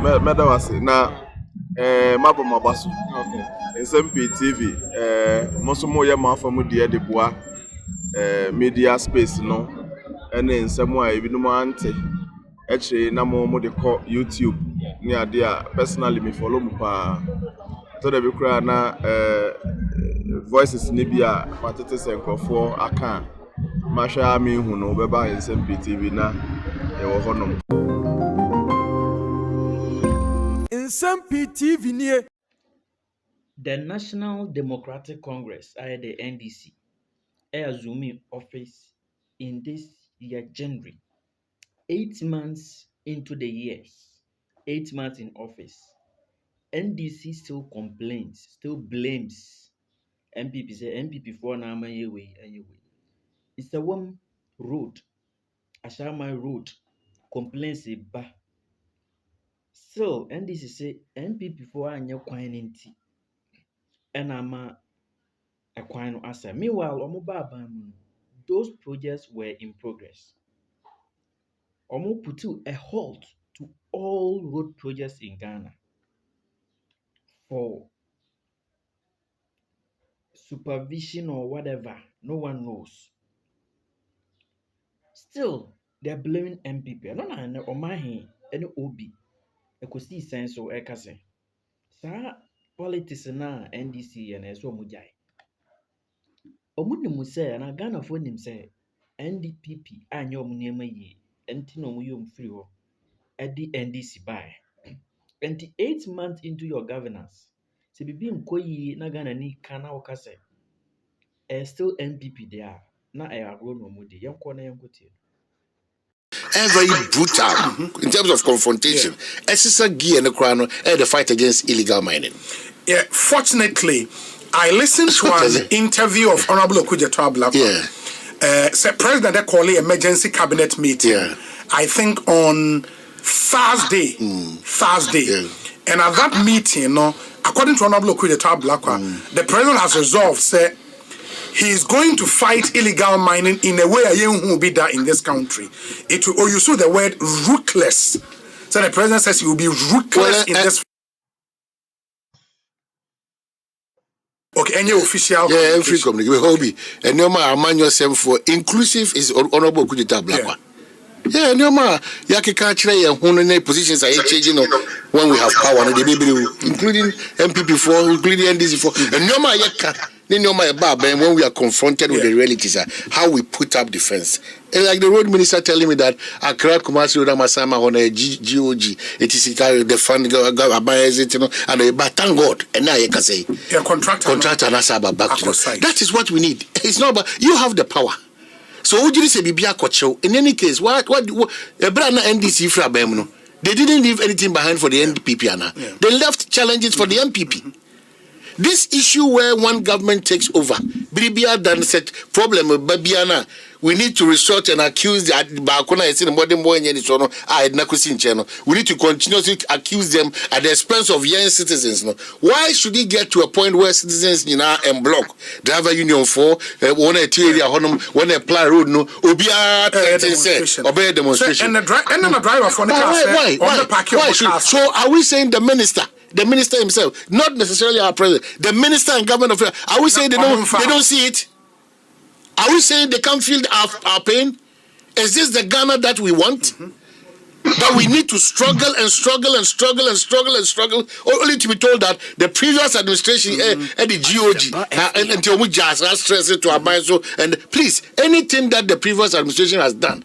medawase na mabo mabaso. Okay. Nsem-Pii TV mosomo ye mafamu de boa media space no ene nsem a ebinum ante eche na mo de call YouTube ni ade a personally me follow mu pa to de be kura na voices ni bia patete senkofo aka mahwa me hu no beba Nsem-Pii TV na e wo honom Nsem-Pii TV nie. The National Democratic Congress, the NDC, assuming office in this year, January. 8 months into the years, 8 months in office, NDC still complains, still blames NPP. Say NPP for now, anyway. It's a one road, Ashama road, complaints ba. Still, NDC say NPP for anya quantity. And I'm a quine answer. Meanwhile, those projects were in progress. Omo put a halt to all road projects in Ghana for supervision or whatever. No one knows. Still, they're blaming NPP. I don't know Omahi any OB. I could see sense or ekase. Sa politics na NDC and so mujai. Omunimu say na Ghana for him say NDPP anyo munema ye enti no mu yom free ho. Edi NDC by. 28 months into your governance. Se bibi nkoyi na Ghana ni kana wakase. Still NPP there. Na agro no mu de. Yenko na yenko tie. Very brutal in terms of confrontation. Essential gear in the crown the fight against illegal mining. Yeah, fortunately, I listened to an interview of Honorable Okudzeto Ablakwa. Said President they call it emergency cabinet meeting. I think on Thursday. And at that meeting, according to Honorable Okudzeto Ablakwa, the president has resolved say he is going to fight illegal mining in a way who will be there in this country. It will, or you saw the word ruthless. So the president says he will be ruthless in this. Okay, any official? Yeah, free communication. Hobby. And no matter man yourself for inclusive is Honorable Okudzeto Ablakwa. Yeah, no matter yaki country and who positions are changing when we have power, including NPP for, including NDC for, and no matter yaka. When we are confronted with the realities, how we put up defense. And like the road minister telling me that Accra Kumasi Road Masama on a GOG, it is the fund and but thank God, and now you can say contractor back to that is what we need. It's not about you have the power. So would you say Bibia Kocho? In any case, what a brand NDC fra Bemno? They didn't leave anything behind for the NPP, Anna. They left challenges for the NPP. This issue where one government takes over, Bribia done said problem with Babiana. We need to resort and accuse the Bakuna is in modern boy and so I had Nakusin channel. We need to continuously accuse them at the expense of young citizens. No, why should it get to a point where citizens and block driver union for one a area honum, one apply road no obia obey demonstration. And the driver for the why should so are we saying the minister himself, not necessarily our president, the minister and government of are we saying they don't see it? Are we saying they can't feel our pain? Is this the Ghana that we want? That we need to struggle and struggle and struggle and struggle and struggle, only to be told that the previous administration and the GOG until we just stress it to our minds. So, and please, anything that the previous administration has done,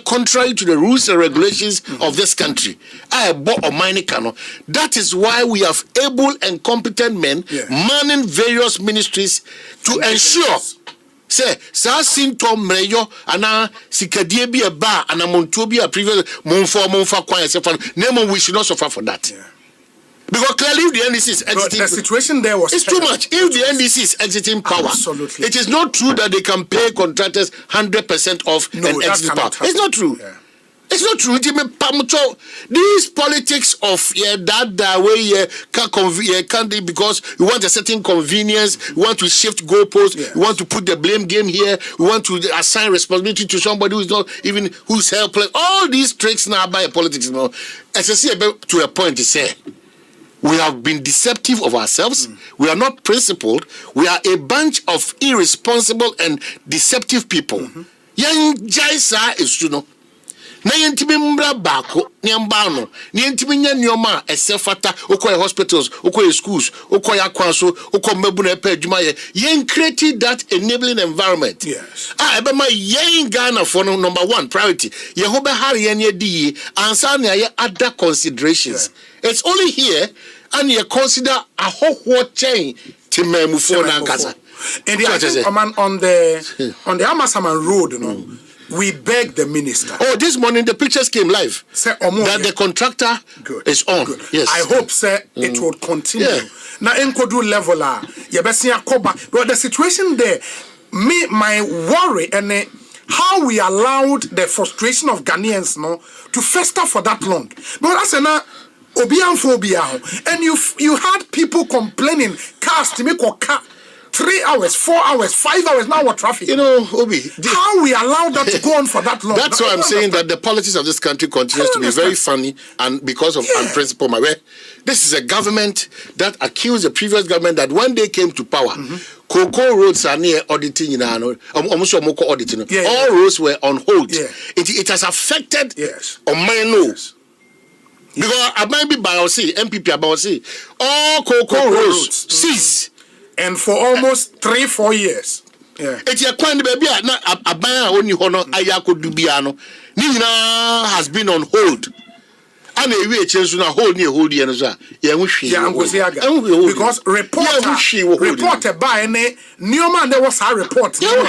contrary to the rules and regulations of this country, that is why we have able and competent men manning various ministries to ensure. Say, sa symptom meyo ana sikadie bi eba ana montuo bi a previous monfa kwan sefa name we should not suffer for that. Because clearly if the NDC is exiting, the situation there was too much. If the NDC is exiting power, absolutely, it is not true that they can pay contractors 100% of an exit power. It's not true. It's not true. These politics of that way can't be because you want a certain convenience, you want to shift goalposts, you want to put the blame game here, you want to assign responsibility to somebody who's not even who's helpless. All these tricks now by politics, you know. As I say to a point to say, we have been deceptive of ourselves. We are not principled. We are a bunch of irresponsible and deceptive people. Young Jaisa is you know. Na yentimi mbra bako nyamba no na yentimi nya nyoma esefata okoye hospitals okoye schools okoye akwanso okomebu na epa adwuma ye created that enabling environment. Yes. Ebe ma yen Ghana for number 1 priority ye ho be hare ye ne di ansa na ye other considerations. It's only here and you consider a whole chain timemu for na nkasa. And on the Amasaman road, you know, we beg the minister. Oh, this morning the pictures came live. That the contractor is on. Good. Yes. I hope, sir, it will continue. Now, Enkodu level, but the situation there, my worry and how we allowed the frustration of Ghanaians to fester for that long. But that's enough. And you had people complaining, cars to make a car. 3 hours, 4 hours, 5 hours now what traffic. You know, Obi, how we allow that to go on for that long. That's why I'm saying that the politics of this country continues to be very funny and because of unprincipled my way. This is a government that accused the previous government that when they came to power, Cocoa roads are near auditing almost auditing. All roads were on hold. It has affected on my nose. Because I might be by NPP about all cocoa roads cease. And for almost 3-4 years. It's a kind of baby. Abaya only hono ayako dubiano. Nina has been on hold. And we change to hold near hold because reported by Newman there was a report. So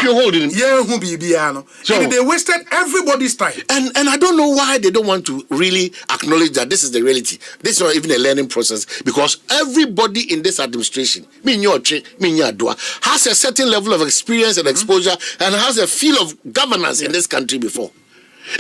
they wasted everybody's time. And I don't know why they don't want to really acknowledge that this is the reality. This is not even a learning process because everybody in this administration, has a certain level of experience and exposure and has a feel of governance in this country before. I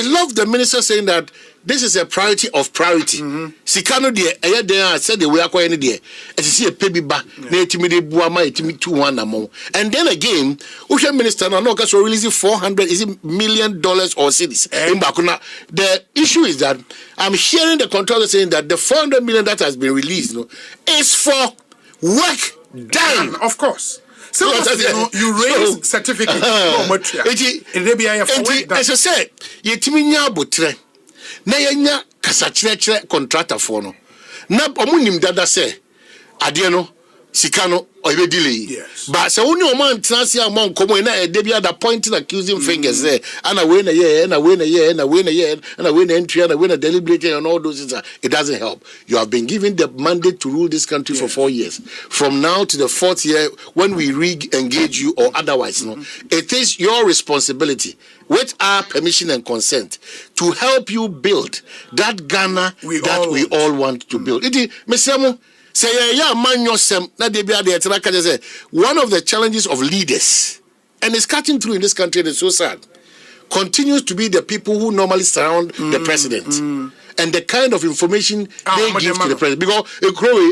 love the minister saying that this is a priority of priority. Sikano de said the way akwa any there. It is a baby ba na etimi buama etimi 2-1 among. And then again, Usha minister no cause releasing $400 million or cities. The issue is that I'm hearing the controller saying that the $400 million that has been released is for work done. Of course. So you raise certificate. As I said, yetiminya botre. Na yenya kasachire contractor for no. Na omunim dada say ade no sika no obe delay. But say only man transi among komo na e dey be at pointing accusing fingers there. And we na here and we na here and we na here and we na entry and we na deliberating and all those things. It doesn't help. You have been given the mandate to rule this country for 4 years. From now to the 4th year when we re-engage you or otherwise, it is your responsibility with our permission and consent to help you build that Ghana we all want to build. One of the challenges of leaders, and it's cutting through in this country, and it's so sad, continues to be the people who normally surround the president. And the kind of information they give to the president. Because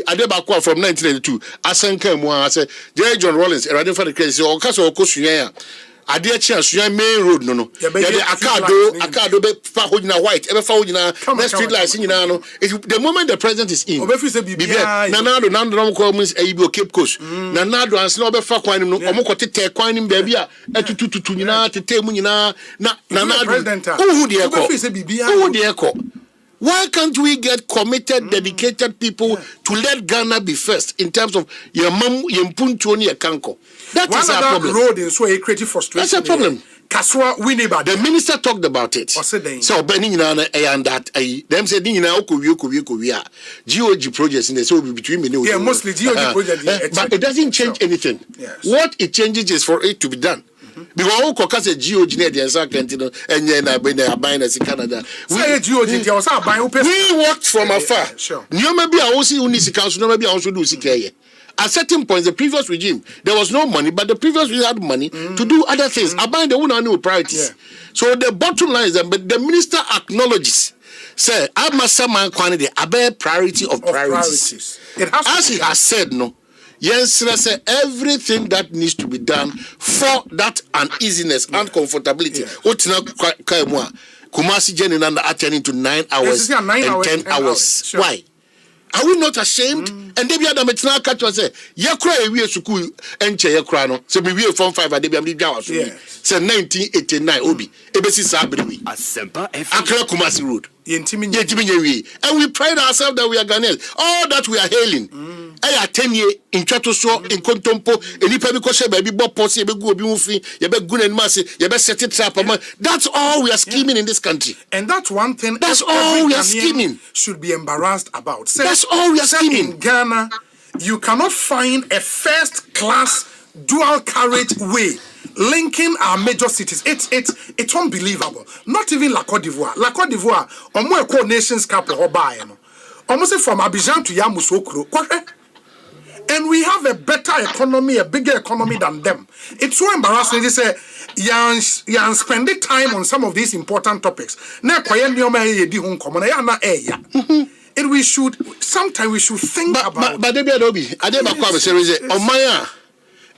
Adebakwa from 1982, Asanka Mwa said, J. John Rollins, and I didn't find the case, or Caso Kosuya. Adia chance main road no. The Akado be Fahojina white, ever Fahojina, next street lights in the moment the president is in. Nanado Nandram Commons Abo Cape Coast. Nanado and Snobber Fakwan, Omokote Quanim Babia, Etutunina, Temunina, Nanado. Who the echo? Why can't we get committed, dedicated people to let Ghana be first in terms of Yempuntoni Kanko? That is our problem. Road is so a creative frustration. That's a problem. Kaswa Winneba. The minister talked about it. So Benina and that them said Okuya GOG projects in the so between me. Yeah, mostly GOG projects. But it doesn't change anything. What it changes is for it to be done. Because all caucus GOG near the answer Canada and then I buying us in Canada. We worked from afar. Sure. You maybe I also see Unisika, no maybe I also do Sikaya. at certain points, the previous regime, there was no money, but the previous regime had money to do other things. About the one new priorities. So the bottom line is that, but the minister acknowledges, say, I must man quantity a priority of priorities. It has as he has said, no. Yes, say everything that needs to be done for that uneasiness and comfortability. Kumasi Jenny and attending to 9 hours and 10 hours. Sure. Why? Are we not ashamed? And they be at the Metina catch and say, Yakra, we are Suku and Chayakrano. So we will from 5 at the Biam. Say 1989, Obi, Ebesi Sabri, Accra Kumasi Road. And we pride ourselves that we are Ghanaians. All that we are hailing. I are 10 years in Chatoso, in Kontompo, in Ipabikoshe, baby Bob Possi, Begu Bufi, Yebe Gun and Massy, Yebe set it trap. That's all we are scheming in this country. And that's one thing. That's all we are scheming. Should be embarrassed about. That's all we are scheming. In Ghana, you cannot find a first-class dual carriage way linking our major cities. It's unbelievable. Not even La Côte d'Ivoire. La Côte d'Ivoire, Omo Nations Cup or Bayano. Almost from Abidjan to Yamoussoukro. And we have a better economy, a bigger economy than them. It's so embarrassing. They say, you spending time on some of these important topics. And we should, sometimes we should think about. But Debbie Adobe, I did not come series on Maya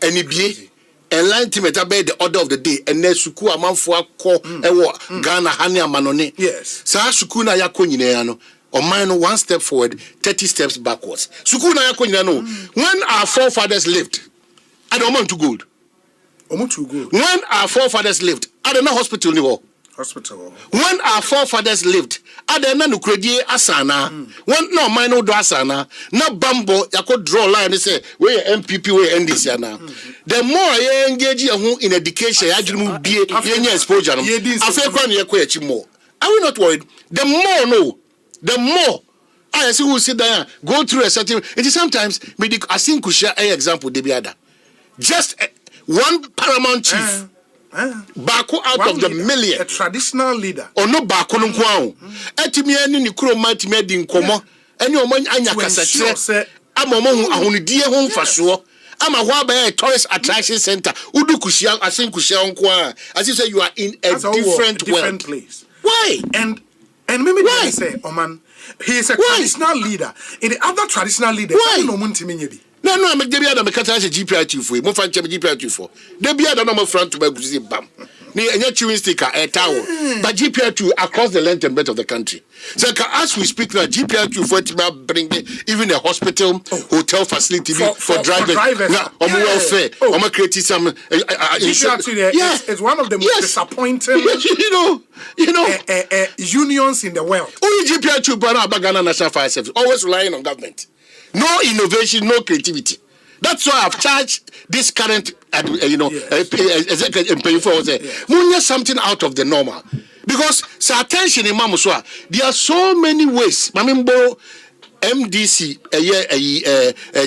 and Ibie. Enlightenment about the order of the day, and then Suku Amanfua call Ghana Hania Manone. Yes. Sa Sukuna Yakoniano. Or mine 1 step forward, 30 steps backwards. Sukuna Yakoniano. When our forefathers lived, I don't want to gold. When our forefathers lived, I don't know hospital. When our forefathers lived, I don't know Kredi Asana. When no mine no do Asana, no bambo, I could draw line and say, where NPP, where NDC. The more I engage you in education, I will be a exposure. I feel more. Are we not worried? The more no. The more I see who sit there, go through a certain. It is sometimes I think we share an example. Debiada, just one paramount chief, Bako out of the million, a traditional leader, or no Bako no kwao. Etimi ani ni kuro mati medi nkomo. Eni omo anya kasatre. Ama omo ahunidie ho mfaso. Ama waba a tourist attraction center. Udu kushia, I think kushia nkwa. As you say, you are in a different place. Why? And maybe they say, oh man, he is a traditional leader. In the other traditional leader, why? No, I'm a Debiada Macatash GPI for him, GPI for. Debiada no more front to my bam. Near a chewing sticker, a towel. But GPI2 across the length and breadth of the country. So as we speak now, GPI2 for bring even a hospital, hotel facility for drivers. On welfare, on creating some. GPI2 is one of the most disappointing. You know, unions in the world. Only GPI2 brought up Ghana National Fire Service, always relying on government. No innovation, no creativity. That's why I've charged this current, executive and for say, something out of the normal. Because so attention in Mamuswa, there are so many ways. Mamimbo NDC,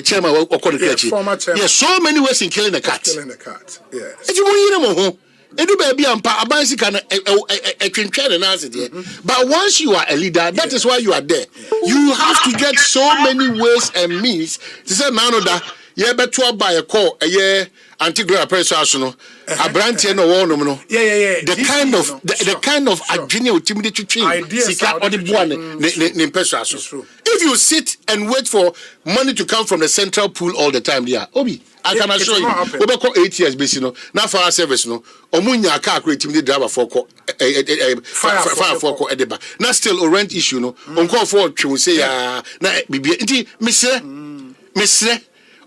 chairman of former chairman. Yes, so many ways in killing a cat. Yes. But once you are a leader, that is why you are there. You have to get so many ways and means to say, man, that you better buy a call a year anti-graph person, a branch and a one. The kind of agenda timidity to change. If you sit and wait for money to come from the central pool all the time, Obi, I can assure you, over 8 years, basically, now for our service, Omunya car creating driver for fire for Edeba. Now still a rent issue, on call for you say, Mister.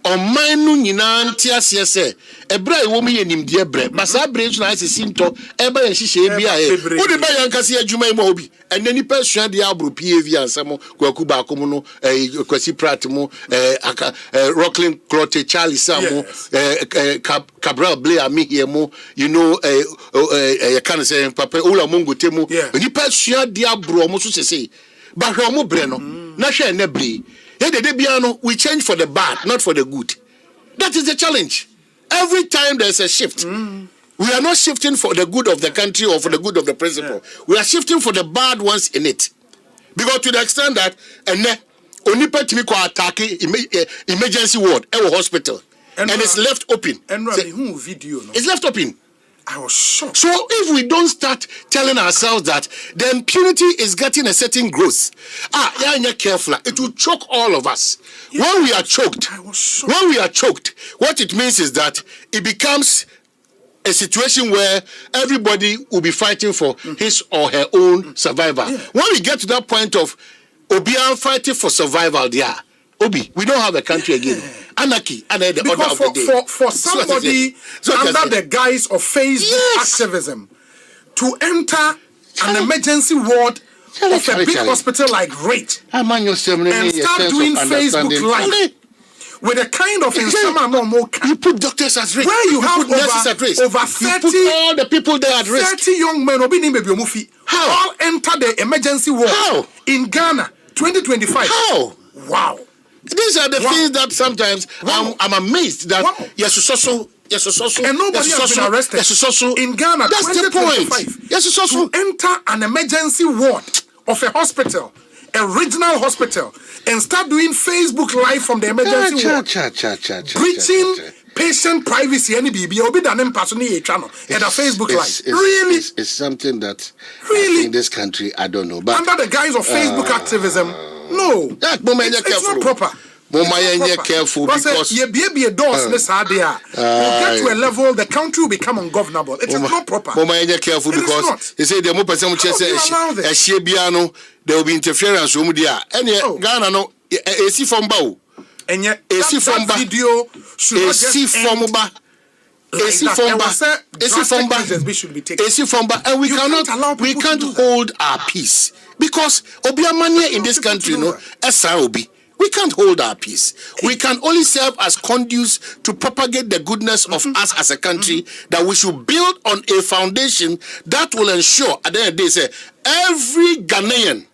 On my nuna TSS, a brave woman in dear bread, but I bridge nice a sinto, ever and she shall be a would the buy Uncasia Juma Mobi, and any person the Abru PAV and some Guacuba Comuno, a Quasi Pratimo, Rockland Clotte, Charlie Samo, Cabral Blair, me here more, a can say Papa Ola Mungo Temo, and you pass your Diabro, almost to say, but Homo Breno, Nasha Nebri. We change for the bad, not for the good. That is the challenge. Every time there's a shift, we are not shifting for the good of the country or for the good of the principle. We are shifting for the bad ones in it. Because to the extent that, onipa timi ko attack emergency ward e hospital and it's left open. And who video no? It's left open. I was shocked. So if we don't start telling ourselves that the impunity is getting a certain growth, you're careful, it will choke all of us. Yeah. When we are choked, what it means is that it becomes a situation where everybody will be fighting for his or her own survival. Yeah. When we get to that point of Obian fighting for survival, Obi, we don't have a country again. Anarchy, and the order of the day. For somebody under the guise of Facebook activism to enter an emergency ward of a big hospital like Rate and start doing Facebook Live with a kind of you put doctors at risk. Where you have nurses at risk. Over 30, you put all the people there at risk. 30 young men How? all enter the emergency ward. How? In Ghana 2025. How? Wow. These are the things that sometimes I'm amazed that yes, and nobody has been arrested in Ghana. That's the point. Yes, to enter an emergency ward of a hospital, a regional hospital, and start doing Facebook Live from the emergency ward, breaching patient privacy. Any baby, obi danem personally channel and a Facebook Live. Really, it's something that really in this country I don't know. But under the guise of Facebook activism. No, it's not proper. Careful because you be doors we'll get to a level the country will become ungovernable. It is not proper. Careful because they say the more person there will be interference and Ghana no AC from Bao and yet AC from video should AC from Ba AC from Ba and we can't hold our peace. Because Obiamania in this country, SROB, we can't hold our peace. We can only serve as conduits to propagate the goodness of us as a country that we should build on a foundation that will ensure, at the end of the day, say, every Ghanaian,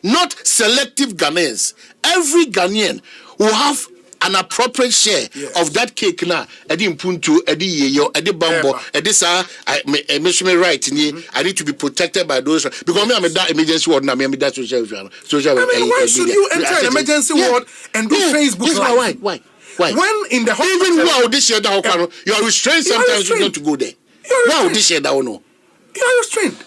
not selective Ghanaians, every Ghanaian will have an appropriate share of that cake now. Edi mpuntu, edi yeyo, edi bambo, edi sa. I right. I need to be protected by those because me am that emergency ward now. Me am that social. Why should you enter an emergency ward and do Facebook Live? Why? When in the hospital, even who this year that you are restrained sometimes not to go there. Why this year that no? You are restrained.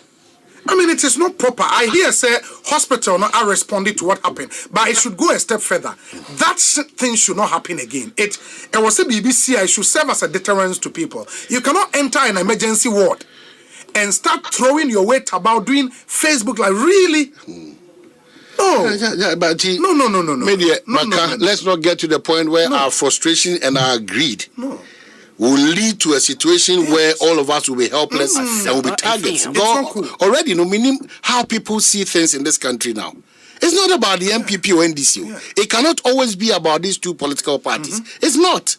I mean, it is not proper. I hear say hospital not are responding to what happened, but it should go a step further. That thing should not happen again. It was a BBC. I should serve as a deterrence to people. You cannot enter an emergency ward and start throwing your weight about doing Facebook Live. Really? No. But no. Media, let's not get to the point where our frustration and our greed will lead to a situation where all of us will be helpless and will be targets. Already, meaning how people see things in this country now. It's not about the NPP or NDC. It cannot always be about these two political parties. It's not.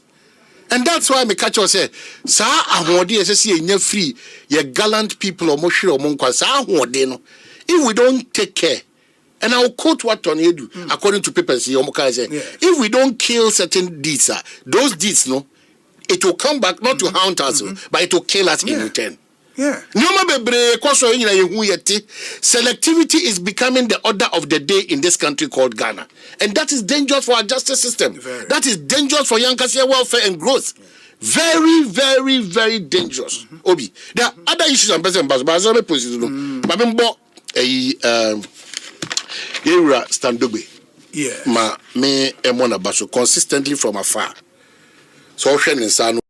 And that's why me catch you say, "Sa ahodi esesi enya free, ye gallant people or moshire or monkwa sa ahodi no. If we don't take care." And I'll quote what Tony do according to papers. If we don't kill certain deeds, those deeds, it will come back not to haunt us, but it will kill us in return. Selectivity is becoming the order of the day in this country called Ghana. And that is dangerous for our justice system. That is dangerous for young Kasia welfare and growth. Very, very, very dangerous. Obi. There are other issues I'm present, but Standobe. Yeah. Me emona baso consistently from afar. So Nsem-Pii